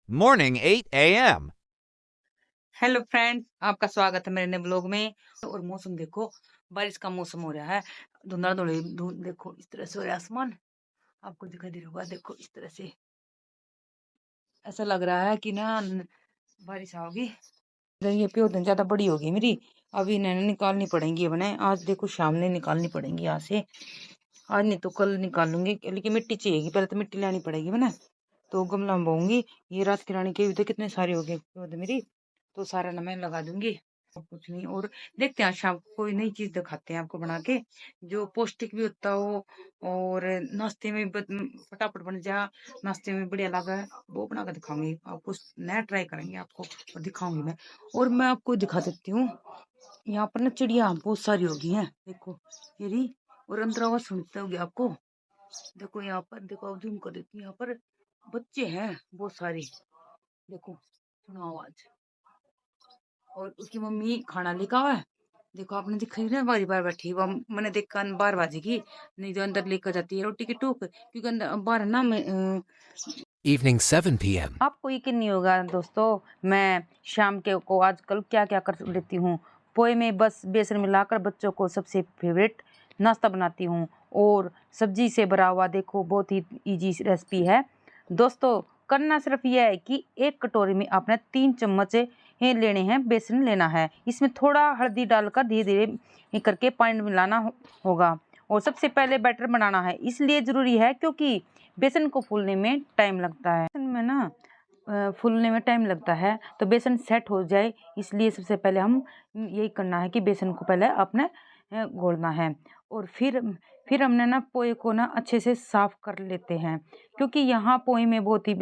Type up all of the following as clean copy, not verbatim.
Morning 8 a.m. Hello friends, आपका स्वागत है मेरे नए ब्लॉग में। और मौसम देखो, बारिश का मौसम हो रहा है। धुंधला धुंध देखो, इस तरह से हो रहा है आसमान। आपको दिखाई दे रहा होगा, देखो इस तरह से ऐसा लग रहा है कि ना बारिश आओगी। ये प्योदन ज्यादा बड़ी होगी मेरी, अभी इन्हें निकालनी पड़ेंगी। बने आज देखो शाम में निकालनी पड़ेंगी यहाँ से। आज नहीं तो कल निकालूंगी, लेकिन मिट्टी चाहिए, पहले तो मिट्टी लानी पड़ेगी बना। तो गमला में बोऊंगी। ये रात की रानी के भी तो कितने सारे हो गए पौधे मेरी, तो सारा ना मैं लगा दूंगी। और कुछ नहीं, और देखते हैं आज शाम को कोई नई चीज दिखाते हैं आपको बना के, जो पौष्टिक भी होता हो और नाश्ते में फटाफट बन जा, नाश्ते में बढ़िया लगा, वो बना कर दिखाऊंगी आपको। नया ट्राई करेंगे आपको और दिखाऊंगी मैं। और मैं आपको दिखा देती हूँ, यहाँ पर ना चिड़िया बहुत सारी होगी हैं, देखो ये रही। और अंदर आवाज सुनते होगी आपको, देखो यहाँ पर, देखो अब जूम कर देती हूँ, यहाँ पर बच्चे हैं बहुत सारे, देखो सुनो आवाज। और उसकी मम्मी खाना लेकर आवा है, देखो आपने दिख रही ना बारी बार बैठी, वो मैंने देखा 12 बजे की, नहीं तो अंदर लेकर जाती है रोटी की टोक, क्योंकि अंदर बाहर ना मैं Evening 7 p.m. आपको यकीन नहीं होगा दोस्तों, मैं शाम के को आजकल क्या क्या कर लेती हूँ। पोहे में बस बेसन मिलाकर बच्चों को सबसे फेवरेट नाश्ता बनाती हूँ, और सब्जी से भरा हुआ, देखो बहुत ही इजी रेसिपी है दोस्तों। करना सिर्फ यह है कि एक कटोरी में आपने 3 चम्मच लेने हैं, बेसन लेना है, इसमें थोड़ा हल्दी डालकर धीरे धीरे करके पानी मिलाना होगा। और सबसे पहले बैटर बनाना है, इसलिए ज़रूरी है क्योंकि बेसन को फूलने में टाइम लगता है। बेसन में ना फूलने में टाइम लगता है, तो बेसन सेट हो जाए, इसलिए सबसे पहले हम यही करना है कि बेसन को पहले आपने घोलना है। और फिर हमने ना पोहे को ना अच्छे से साफ कर लेते हैं, क्योंकि यहाँ पोहे में बहुत ही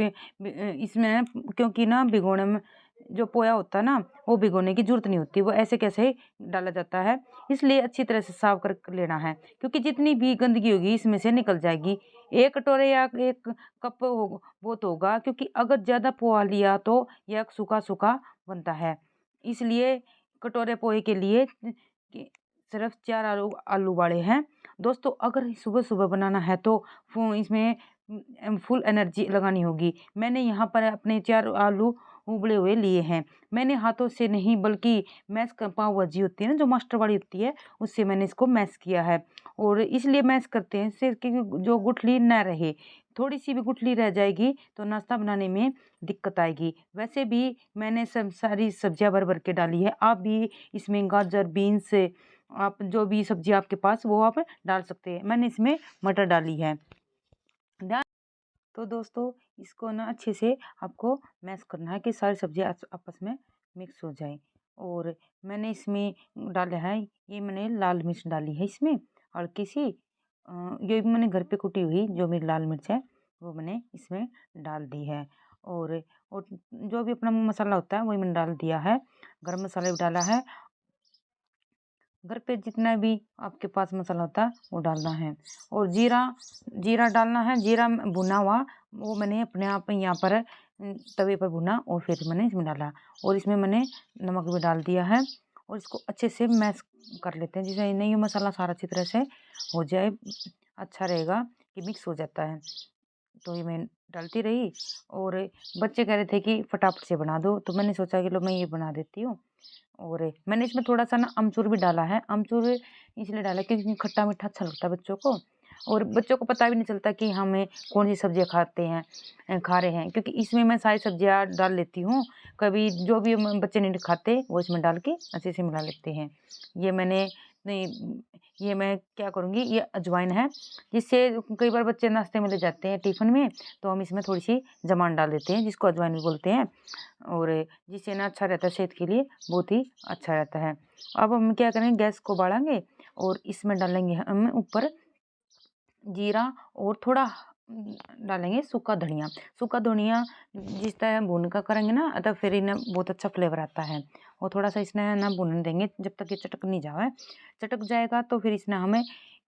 इसमें ना, क्योंकि ना भिगोने में जो पोया होता है ना, वो भिगोने की जरूरत नहीं होती, वो ऐसे कैसे ही डाला जाता है। इसलिए अच्छी तरह से साफ कर लेना है, क्योंकि जितनी भी गंदगी होगी इसमें से निकल जाएगी। एक कटोरे या एक कप बहुत होगा, क्योंकि अगर ज़्यादा पोहा लिया तो यह सूखा सूखा बनता है। इसलिए कटोरे पोहे के लिए सिर्फ 4 आलू आलू उबाले हैं दोस्तों। अगर सुबह सुबह बनाना है तो इसमें फुल एनर्जी लगानी होगी। मैंने यहाँ पर अपने 4 आलू उबले हुए लिए हैं, मैंने हाथों से नहीं बल्कि मैश कर, पाव भाजी होती है ना जो मास्टर वाली होती है, उससे मैंने इसको मैश किया है। और इसलिए मैश करते हैं इससे कि जो गुठली न रहे, थोड़ी सी भी गुठली रह जाएगी तो नाश्ता बनाने में दिक्कत आएगी। वैसे भी मैंने सब सारी सब्जियां भर भर के डाली है, आप भी इसमें गाजर, बीन्स, आप जो भी सब्जी आपके पास वो आप डाल सकते हैं। मैंने इसमें मटर डाली है। तो दोस्तों इसको ना अच्छे से आपको मैश करना है कि सारी सब्जियां आपस में मिक्स हो जाए। और मैंने इसमें डाला है, ये मैंने लाल मिर्च डाली है इसमें हल्की सी, ये भी मैंने घर पे कुटी हुई जो मेरी लाल मिर्च है वो मैंने इसमें डाल दी है। और जो भी अपना मसाला होता है वही मैंने डाल दिया है, गरम मसाला भी डाला है। घर पे जितना भी आपके पास मसाला होता है वो डालना है। और जीरा जीरा डालना है, जीरा भुना हुआ वो मैंने अपने आप यहाँ पर तवे पर भुना और फिर मैंने इसमें डाला। और इसमें मैंने नमक भी डाल दिया है, और इसको अच्छे से मैश कर लेते हैं, जिससे नहीं मसाला सारा अच्छी तरह से हो जाए, अच्छा रहेगा कि मिक्स हो जाता है। तो ये मैं डालती रही, और बच्चे कह रहे थे कि फटाफट से बना दो, तो मैंने सोचा कि लो मैं ये बना देती हूँ। और मैंने इसमें थोड़ा सा ना अमचूर भी डाला है, अमचूर इसलिए डाला क्योंकि खट्टा मीठा अच्छा लगता है बच्चों को, और बच्चों को पता भी नहीं चलता कि हमें कौन सी सब्जियां खाते हैं, खा रहे हैं, क्योंकि इसमें मैं सारी सब्जियां डाल लेती हूँ। कभी जो भी बच्चे नहीं खाते वो इसमें डाल के अच्छे से मिला लेते हैं। ये मैंने नहीं, ये मैं क्या करूँगी, ये अजवाइन है, जिससे कई बार बच्चे नाश्ते में ले जाते हैं टिफ़िन में, तो हम इसमें थोड़ी सी जमाइन डाल देते हैं, जिसको अजवाइन भी बोलते हैं, और जिससे ना अच्छा रहता है, सेहत के लिए बहुत ही अच्छा रहता है। अब हम क्या करेंगे, गैस को बढ़ाएंगे और इसमें डालेंगे हम ऊपर जीरा, और थोड़ा डालेंगे सूखा धनिया। सूखा धनिया जिस तरह भून का करेंगे ना, तो फिर इन्हें बहुत अच्छा फ्लेवर आता है। और थोड़ा सा इसने ना भून देंगे जब तक ये चटक नहीं जाए, चटक जाएगा तो फिर इसने हमें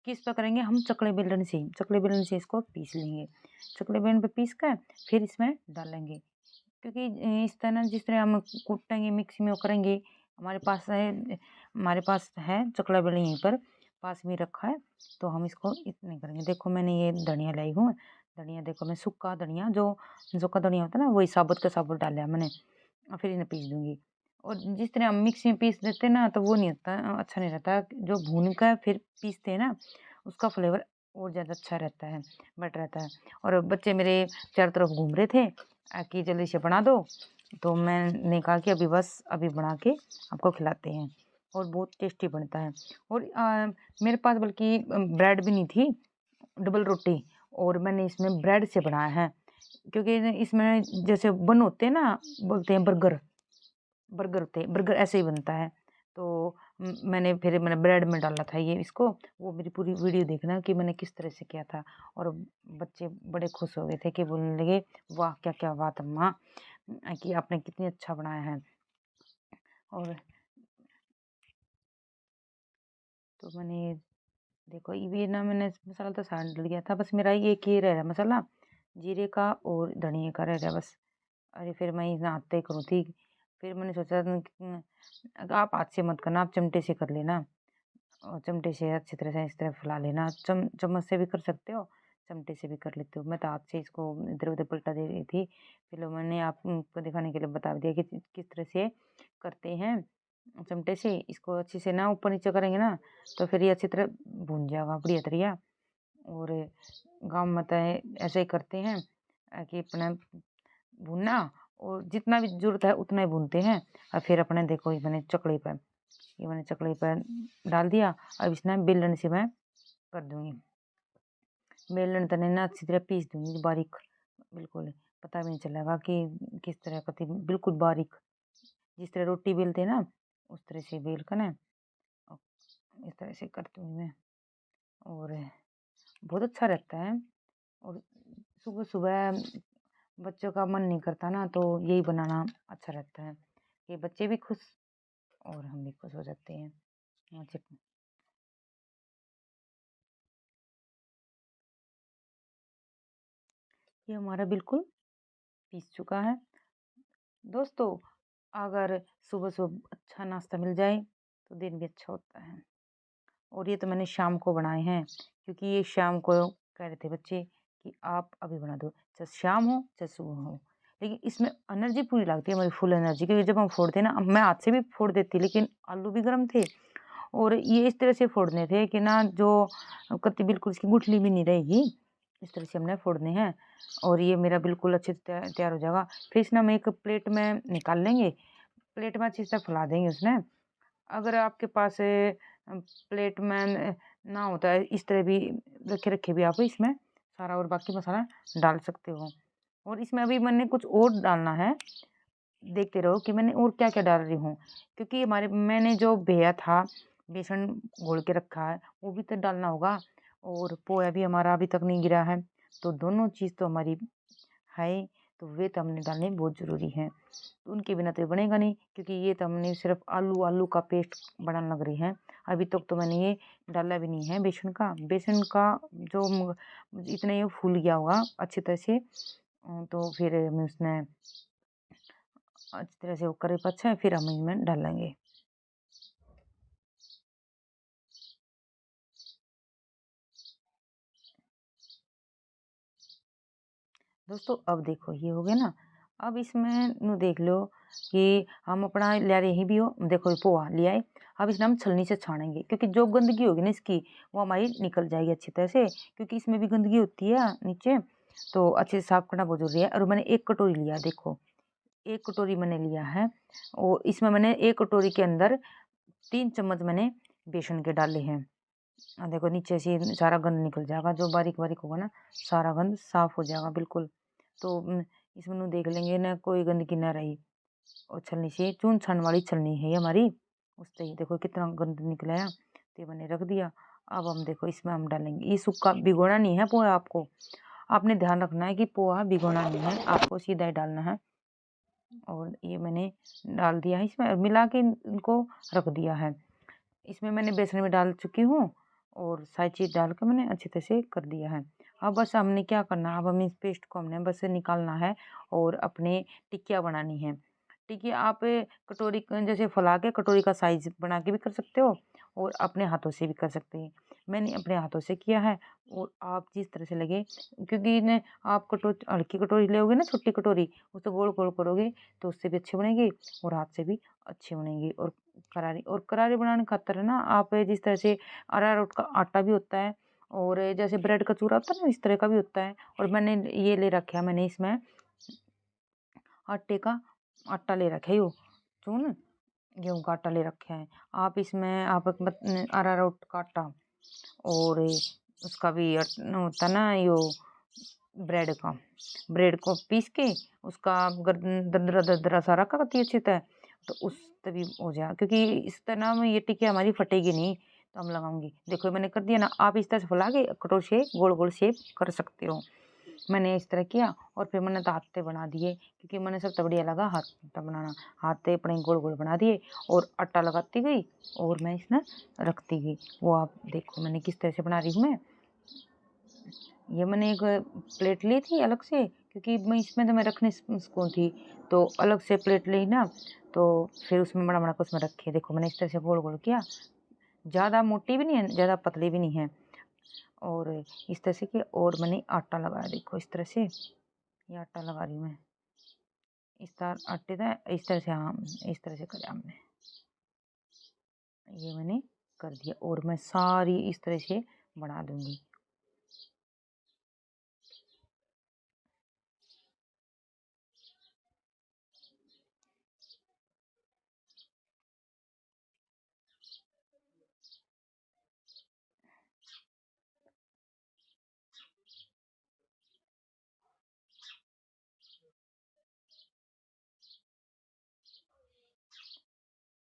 किस पर करेंगे, हम चकले बेलन से इसको पीस लेंगे। चकले बेलन पे पीस कर फिर इसमें डालेंगे, क्योंकि इस तरह जिस तरह हम कूटेंगे मिक्सी में वो करेंगे। हमारे पास है चकला बेलन यहीं पर पास में रखा है, तो हम इसको इतने करेंगे। देखो मैंने ये धनिया लाई हूँ, धनिया देखो मैं सूखा धनिया जो सूखा धनिया होता है ना, वही साबुत का साबुत डाला मैंने। और फिर इन्हें पीस दूँगी। और जिस तरह हम मिक्सी में पीस देते हैं ना, तो वो नहीं होता, अच्छा नहीं रहता। जो भून कर फिर पीसते हैं ना, उसका फ्लेवर और ज़्यादा अच्छा रहता है, बेटर रहता है। और बच्चे मेरे चारों तरफ घूम रहे थे कि जल्दी से बना दो, तो मैंने कहा कि अभी बस अभी बना के आपको खिलाते हैं। और बहुत टेस्टी बनता है। और मेरे पास बल्कि ब्रेड भी नहीं थी, डबल रोटी, और मैंने इसमें ब्रेड से बनाया है। क्योंकि इसमें जैसे बन होते हैं ना, बोलते हैं बर्गर, बर्गर ऐसे ही बनता है। तो मैंने ब्रेड में डाला था ये इसको। वो मेरी पूरी वीडियो देखना कि मैंने किस तरह से किया था। और बच्चे बड़े खुश हो गए थे कि बोलने लगे, वाह क्या क्या बात अम्मा, कि आपने कितनी अच्छा बनाया है। और तो मैंने देखो ये ना, मैंने मसाला तो सारा डल गया था, बस मेरा ये एक ही रह रहा मसाला, जीरे का और धनिया का रह गया बस। अरे फिर मैं इतना हाथ करूँ थी। फिर मैंने सोचा आप हाथ से मत करना, आप चिमटे से कर लेना। और चिमटे से अच्छी तरह से इस तरह फैला लेना। चम्मच से भी कर सकते हो, चिमटे से भी कर लेते हो। मैं तो हाथ से इसको इधर उधर पलटा दे रही थी। फिर मैंने आपको दिखाने के लिए बता दिया कि किस तरह से करते हैं। चिमटे से इसको अच्छे से ना ऊपर नीचे करेंगे ना, तो फिर ये अच्छी तरह भून जाएगा बढ़िया तरिया। और गाँव में तो ऐसे ही करते हैं कि अपना भूनना, और जितना भी ज़रूरत है उतना ही भूनते हैं। और फिर अपने देखो ये मैंने चकले पर डाल दिया। अब इसमें बेलन से मैं कर दूँगी। बेलन तने ना अच्छी तरह पीस दूँगी बारीक, बिल्कुल पता भी नहीं चलेगा कि किस तरह का थी, बिल्कुल बारीक। जिस तरह रोटी बेलते हैं ना, उस तरह से बेल कर ना इस तरह से कर दूँगी मैं। और बहुत अच्छा रहता है। और सुबह-सुबह बच्चों का मन नहीं करता ना, तो यही बनाना अच्छा रहता है। ये बच्चे भी खुश और हम भी खुश हो जाते हैं। चटनी ये हमारा बिल्कुल पीस चुका है। दोस्तों, अगर सुबह-सुबह अच्छा नाश्ता मिल जाए, तो दिन भी अच्छा होता है। और ये तो मैंने शाम को बनाए हैं, क्योंकि ये शाम को कह रहे थे बच्चे कि आप अभी बना दो, चाहे शाम हो चाहे सुबह हो। लेकिन इसमें एनर्जी पूरी लगती है, हमारी फुल एनर्जी, क्योंकि जब हम फोड़ते हैं ना, मैं हाथ से भी फोड़ देती, लेकिन आलू भी गर्म थे। और ये इस तरह से फोड़ने थे कि ना, जो कत्ती बिल्कुल इसकी गुठली भी नहीं रहेगी, इस तरह से हमने फोड़ने हैं। और ये मेरा बिल्कुल अच्छे से तैयार हो जाएगा। फिर इसे हम एक प्लेट में निकाल लेंगे। प्लेट में अच्छी से फैला देंगे उसमें। अगर आपके पास प्लेट में ना होता है, इस तरह भी रखे रखे भी आप इसमें सारा और बाकी मसाला डाल सकते हो। और इसमें अभी मैंने कुछ और डालना है, देखते रहो कि मैंने और क्या क्या डाल रही हूँ। क्योंकि मैंने जो भेजा था, बेसन घोल के रखा है, वो भी तो डालना होगा। और पोया भी हमारा अभी तक नहीं गिरा है, तो दोनों चीज़ तो हमारी है, तो वे तो हमने डालने बहुत ज़रूरी है। तो उनके बिना तो ये बनेगा नहीं, क्योंकि ये तो हमने सिर्फ आलू का पेस्ट बनाने लग रही है। अभी तक तो मैंने ये डाला भी नहीं है बेसन का जो इतना ये फूल गया होगा अच्छी तरह से। तो फिर हमें उसमें अच्छी तरह से वो करे अच्छा है, फिर हम इसमें डालेंगे। दोस्तों अब देखो ये हो गया ना। अब इसमें नु देख लो कि हम अपना ले रहे भी हो, देखो ये पोहा लिया है। अब इसमें हम छलनी से छानेंगे, क्योंकि जो गंदगी होगी ना इसकी, वो हमारी निकल जाएगी अच्छी तरह से, क्योंकि इसमें भी गंदगी होती है नीचे। तो अच्छे से साफ करना बहुत जरूरी है। और मैंने एक कटोरी लिया, देखो एक कटोरी मैंने लिया है। और इसमें मैंने एक कटोरी के अंदर 3 चम्मच मैंने बेसन के डाले हैं। देखो नीचे से सारा गंद निकल जाएगा, जो बारीक बारीक होगा ना, सारा गंद साफ हो जाएगा बिल्कुल। तो इसमें नु देख लेंगे ना, कोई गंदगी ना रही। और छलनी से चून छान वाली छलनी है ये हमारी, उससे ही देखो कितना गंद निकला है। तो ये मैंने रख दिया। अब हम देखो इसमें हम डालेंगे, ये सूखा भिगोना नहीं है पोहा, आपने ध्यान रखना है कि पोहा भिगोना नहीं है, आपको सीधा ही डालना है। और ये मैंने डाल दिया है इसमें, मिला के इनको रख दिया है। इसमें मैंने बेसन में डाल चुकी हूँ, और सारी चीज़ डाल के मैंने अच्छे तरह से कर दिया है। अब बस हमने क्या करना है, अब हमें इस पेस्ट को हमने बस निकालना है, और अपने टिक्कियाँ बनानी है। टिक्कियाँ आप कटोरी जैसे फैला के कटोरी का साइज बना के भी कर सकते हो, और अपने हाथों से भी कर सकते हैं। मैंने अपने हाथों से किया है। और आप जिस तरह से लगे, क्योंकि ने आप हल्की कटोरी लोगे ना, छोटी कटोरी, उससे गोल गोल करोगे तो उससे भी अच्छे बनेंगे और हाथ से भी अच्छे बनेंगे। और करारी बनाने खातर है ना, आप जिस तरह से अरारोट का आटा भी होता है और जैसे ब्रेड का चूरा होता है ना, इस तरह का भी होता है। और मैंने ये ले रखा है, मैंने इसमें आटे का आटा ले रखा है, यो चून गेहूँ का आटा ले रखा है। आप इसमें आप अरारोट का आटा और उसका भी होता ना, यो ब्रेड को पीस के उसका दरदरा दरदरा सा रखा करती अच्छी तरह, तो उस तभी हो जाए, क्योंकि इस तरह में ये टिकिया हमारी फटेगी नहीं। तो हम लगाऊंगी, देखो मैंने कर दिया ना। आप इस तरह से फैला के कटोर से गोल गोल शेप कर सकते हो। मैंने इस तरह किया और फिर मैंने तो हाथ बना दिए, क्योंकि मैंने सबसे बढ़िया लगा हाथ बनाना। हाथ अपने गोल गोल बना दिए और आटा लगाती गई और मैं इसमें रखती गई। वो आप देखो मैंने किस तरह से बना रही हूँ मैं। ये मैंने एक प्लेट ली थी अलग से, क्योंकि मैं इसमें तो मैं रखने सकूँ थी, तो अलग से प्लेट ली ना, तो फिर उसमें बड़ा बड़ा कुछ में रखे। देखो मैंने इस तरह से गोल गोल किया, ज़्यादा मोटी भी नहीं है ज़्यादा पतली भी नहीं है, और इस तरह से किया। और मैंने आटा लगाया, देखो इस तरह से ये आटा लगा रही हूँ मैं। इस तरह आटे का इस तरह से, हाँ इस तरह से करा हमने, ये मैंने कर दिया। और मैं सारी इस तरह से बना दूंगी।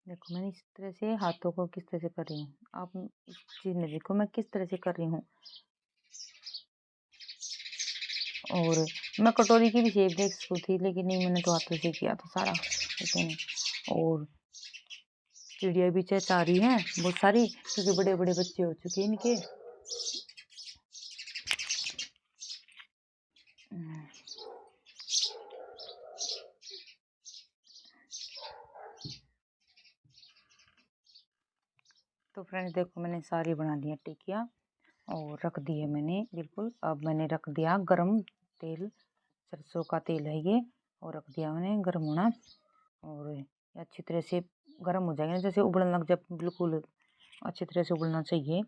देखो मैंने इस तरह से हाथों को किस तरह से कर रही हूँ, आप इस चीज़ में देखो मैं किस तरह से कर रही हूँ। और मैं कटोरी की भी शेप देख सकती थी, लेकिन नहीं, मैंने तो हाथों से किया था सारा, लेकिन। और चिड़िया भी चहचा रही है बहुत सारी, क्योंकि बड़े बड़े बच्चे हो चुके हैं इनके। तो फ्रेंड्स देखो मैंने सारी बना दिया टिकिया और रख दिए मैंने बिल्कुल। अब मैंने रख दिया गरम तेल, सरसों का तेल है ये, और रख दिया मैंने गरम होना। और ये अच्छी तरह से गरम हो जाएगा, जैसे उबलने लग, जब बिल्कुल अच्छी तरह से उबलना चाहिए,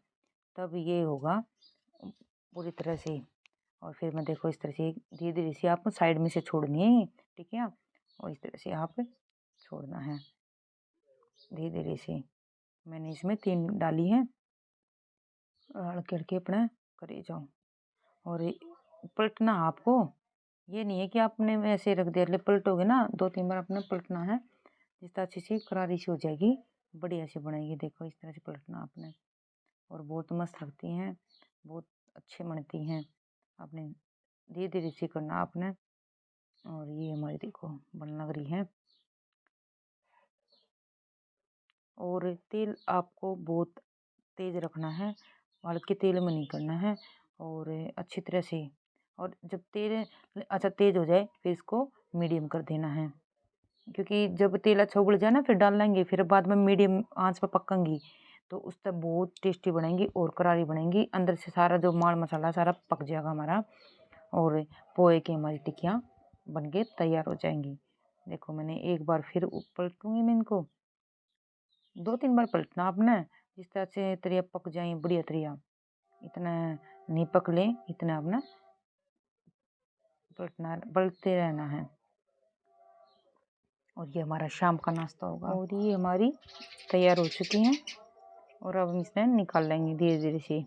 तब ये होगा पूरी तरह से। और फिर मैं देखो इस तरह से धीरे धीरे से आप साइड में से छोड़नी है ये, ठीक है। और इस तरह से आप छोड़ना है धीरे धीरे से। मैंने इसमें 3 डाली है, हल्के हल्के अपना करे जाओ। और पलटना आपको, ये नहीं है कि आपने ऐसे रख दिया, पलटोगे ना 2-3 बार अपने पलटना है, जिस तरह अच्छी सी करारी सी हो जाएगी, बढ़िया सी बनेगी। देखो इस तरह से पलटना आपने, और बहुत मस्त लगती हैं, बहुत अच्छी बनती हैं। आपने धीरे धीरे से करना आपने। और ये हमारी देखो बन लग रही है। और तेल आपको बहुत तेज रखना है, हल्के तेल में नहीं करना है, और अच्छी तरह से। और जब तेल अच्छा तेज हो जाए, फिर इसको मीडियम कर देना है, क्योंकि जब तेल अच्छा उबल जाए ना, फिर डाल लेंगे, फिर बाद में मीडियम आंच पर पकेंगी, तो उस तक बहुत टेस्टी बनेंगी और करारी बनेंगी। अंदर से सारा जो माल मसाला सारा पक जाएगा हमारा, और पोहे की हमारी टिक्कियाँ बन के तैयार हो जाएंगी। देखो मैंने एक बार फिर पलटूंगी मैं इनको, 2-3 बार पलटना आपने, जिस तरह से तरिया पक जाए बढ़िया तरिया। इतना नहीं पक ले, इतना अपना पलटते रहना है। और ये हमारा शाम का नाश्ता होगा। और ये हमारी तैयार हो चुकी हैं, और अब हम इसे निकाल लेंगे धीरे धीरे से,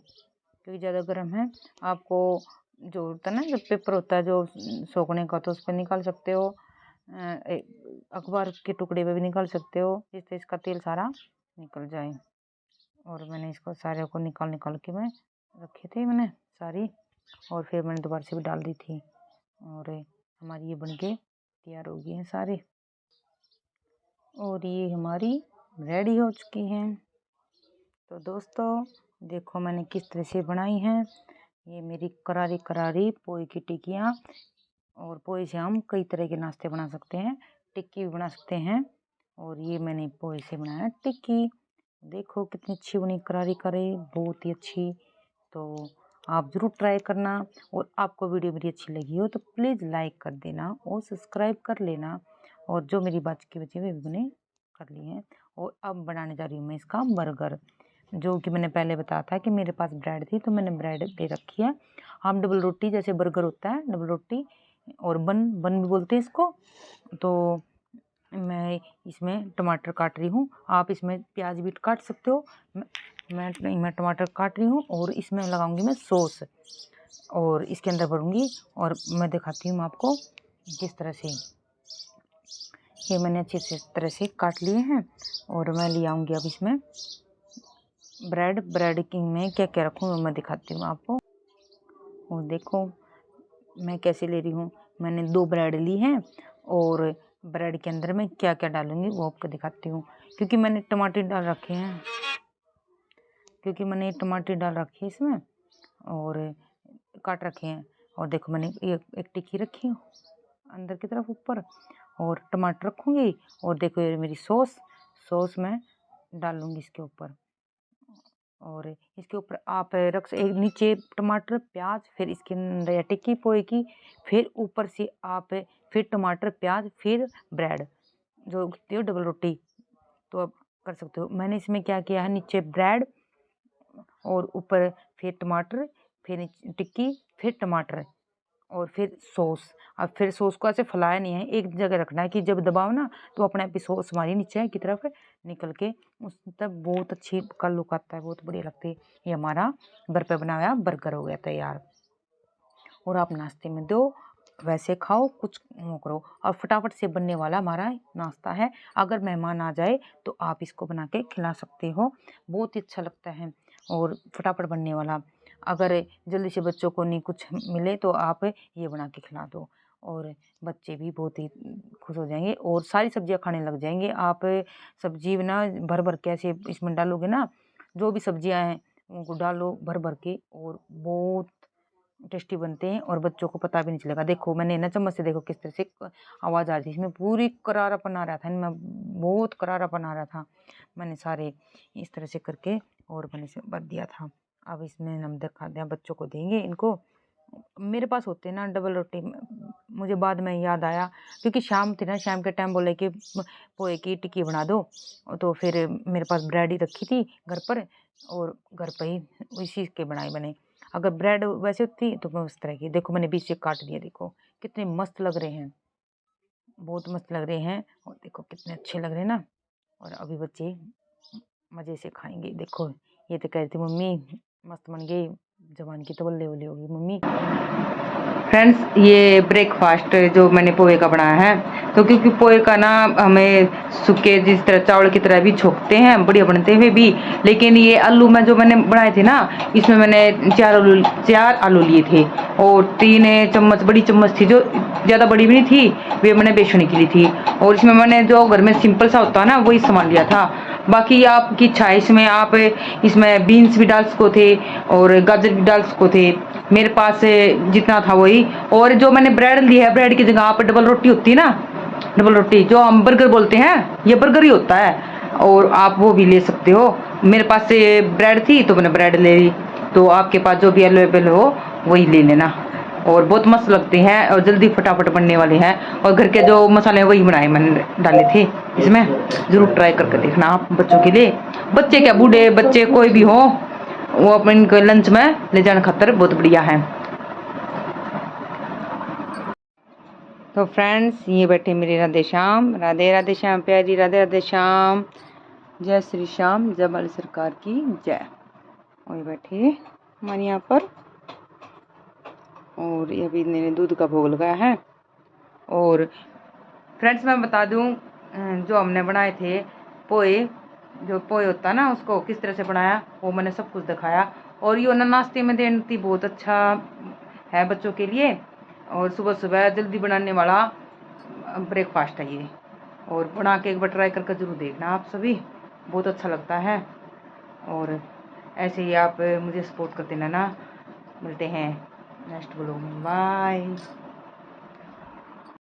क्योंकि ज़्यादा गर्म है। आपको जो होता है ना, जो पेपर होता है जो सोखने का, तो उस पर निकाल सकते हो, अखबार के टुकड़े पे भी निकाल सकते हो, जिससे इसका तेल सारा निकल जाए। और मैंने इसको सारे को निकाल निकाल के मैं रखे थे मैंने सारी, और फिर मैंने दोबारा से भी डाल दी थी। और हमारी ये बन के तैयार हो गई हैं सारी, और ये हमारी रेडी हो चुकी हैं। तो दोस्तों देखो मैंने किस तरह से बनाई हैं ये मेरी करारी करारी पोहे की टिक्कियाँ। और पोहे से हम कई तरह के नाश्ते बना सकते हैं, टिक्की भी बना सकते हैं। और ये मैंने पोहे से बनाया टिक्की। देखो कितनी अच्छी बनी, करारी करारी, बहुत ही अच्छी। तो आप ज़रूर ट्राई करना, और आपको वीडियो मेरी अच्छी लगी हो तो प्लीज़ लाइक कर देना और सब्सक्राइब कर लेना। और जो मेरी बात की बची वे भी मैंने कर ली हैं। और अब बनाने जा रही हूँ मैं इसका बर्गर, जो कि मैंने पहले बताया था कि मेरे पास ब्रेड थी तो मैंने ब्रेड ले रखी है। हम डबल रोटी, जैसे बर्गर होता है डबल रोटी और बन भी बोलते हैं इसको। तो मैं इसमें टमाटर काट रही हूँ, आप इसमें प्याज भी काट सकते हो। मैं टमाटर काट रही हूँ और इसमें लगाऊंगी मैं सॉस, और इसके अंदर भरूंगी। और मैं दिखाती हूँ आपको किस तरह से। ये मैंने अच्छे से इस तरह से काट लिए हैं, और मैं ले आऊँगी अब इसमें ब्रेड की में क्या क्या रखूँ मैं दिखाती हूँ आपको। और देखो मैं कैसे ले रही हूँ, मैंने 2 ब्रेड ली हैं, और ब्रेड के अंदर मैं क्या क्या डालूंगी वो आपको दिखाती हूँ। क्योंकि मैंने टमाटर डाल रखे हैं, इसमें, और काट रखे हैं। और देखो मैंने एक टिक्की रखी है अंदर की तरफ ऊपर, और टमाटर रखूँगी। और देखो ये मेरी सॉस मैं डालूँगी इसके ऊपर। और इसके ऊपर आप रख एक नीचे टमाटर प्याज, फिर इसके अंदर या टिक्की पोए की, फिर ऊपर से आप फिर टमाटर प्याज, फिर ब्रेड जो होती है डबल रोटी, तो आप कर सकते हो। मैंने इसमें क्या किया है, नीचे ब्रेड और ऊपर फिर टमाटर, फिर टिक्की, फिर टमाटर, और फिर सॉस। अब फिर सॉस को ऐसे फैलाया नहीं है, एक जगह रखना है कि जब दबाओ ना तो अपने आप ही सॉस हमारी नीचे की तरफ निकल के उस तब बहुत अच्छी का लुक आता है, बहुत बढ़िया लगती है। ये हमारा घर पे बनाया बर्गर हो गया तैयार। और आप नाश्ते में दो, वैसे खाओ, कुछ वो करो, और फटाफट से बनने वाला हमारा नाश्ता है। अगर मेहमान आ जाए तो आप इसको बना के खिला सकते हो, बहुत ही अच्छा लगता है और फटाफट बनने वाला। अगर जल्दी से बच्चों को नहीं कुछ मिले तो आप ये बना के खिला दो, और बच्चे भी बहुत ही खुश हो जाएंगे और सारी सब्जियां खाने लग जाएंगे। आप सब्जी ना भर भर के ऐसे इसमें डालोगे ना, जो भी सब्जियां हैं उनको डालो भर भर के, और बहुत टेस्टी बनते हैं और बच्चों को पता भी नहीं चलेगा। देखो मैंने ना चम्मच से देखो किस तरह से आवाज़ आ रही थी, इसमें पूरी करारापन आ रहा था, इनमें बहुत करारापन आ रहा था। मैंने सारे इस तरह से करके और मैंने इसे भर दिया था। अब इसमें नमक खा दिया, बच्चों को देंगे इनको। मेरे पास होते ना डबल रोटी, मुझे बाद में याद आया क्योंकि शाम थी ना, शाम के टाइम बोले कि पोहे की टिक्की बना दो, तो फिर मेरे पास ब्रेड ही रखी थी घर पर, और घर पर ही इसी के बनाए बने। अगर ब्रेड वैसे होती तो मैं उस तरह की, देखो मैंने बीच से काट दिया, देखो कितने मस्त लग रहे हैं, बहुत मस्त लग रहे हैं, और देखो कितने अच्छे लग रहे हैं ना। और अभी बच्चे मज़े से खाएंगे। देखो ये तो कह रही थी मम्मी मस्त बन गई, जवान की तो बल्ले बल्ले होगी मम्मी। फ्रेंड्स ये ब्रेकफास्ट जो मैंने पोहे का बनाया है, तो क्योंकि पोहे का ना हमें सूखे जिस तरह चावल की तरह भी छोकते हैं, बढ़िया बनते हुए भी, लेकिन ये आलू में जो मैंने बनाए थे ना, इसमें मैंने 4 आलू लिए थे, और 3 चम्मच बड़ी चम्मच थी, जो ज़्यादा बड़ी भी नहीं थी, वे मैंने बेचने की ली थी। और इसमें मैंने जो घर में सिंपल सा होता है ना वही सामान लिया था। बाकी आपकी इच्छा है, इसमें आप इसमें बीन्स भी डाल सको थे और गाजर भी डाल सको थे, मेरे पास जितना था वही। और जो मैंने ब्रेड लिया है, ब्रेड की जगह आप डबल रोटी होती है ना, डबल रोटी जो हम बर्गर बोलते हैं, ये बर्गर ही होता है, और आप वो भी ले सकते हो। मेरे पास से ब्रेड थी तो मैंने ब्रेड ले ली, तो आपके पास जो भी अवेलेबल हो वही ले लेना। और बहुत मस्त लगते हैं और जल्दी फटाफट बनने वाले हैं, और घर के जो मसाले वही बनाए मैंने डाले थे इसमें। ज़रूर ट्राई करके देखना आप बच्चों के लिए, बच्चे क्या बूढ़े बच्चे कोई भी हो, वो अपने इनके लंच में ले जाने खातर बहुत बढ़िया है। तो फ्रेंड्स ये बैठे मेरे राधे श्याम, राधे राधे श्याम प्यारी, राधे राधे श्याम, जय श्री श्याम, जय बाल सरकार की जय। और ये बैठे हमारे यहाँ पर, और ये अभी मैंने दूध का भोग लगाया है। और फ्रेंड्स मैं बता दूं, जो हमने बनाए थे पोहे, जो पोहे होता है ना उसको किस तरह से बनाया वो मैंने सब कुछ दिखाया। और ये ना नाश्ते में देती बहुत अच्छा है बच्चों के लिए, और सुबह सुबह जल्दी बनाने वाला ब्रेकफास्ट है ये। और बना के एक बार ट्राई करके जरूर देखना आप सभी, बहुत अच्छा लगता है। और ऐसे ही आप मुझे सपोर्ट करते रहना। मिलते हैं नेक्स्ट ब्लॉग में, बाय।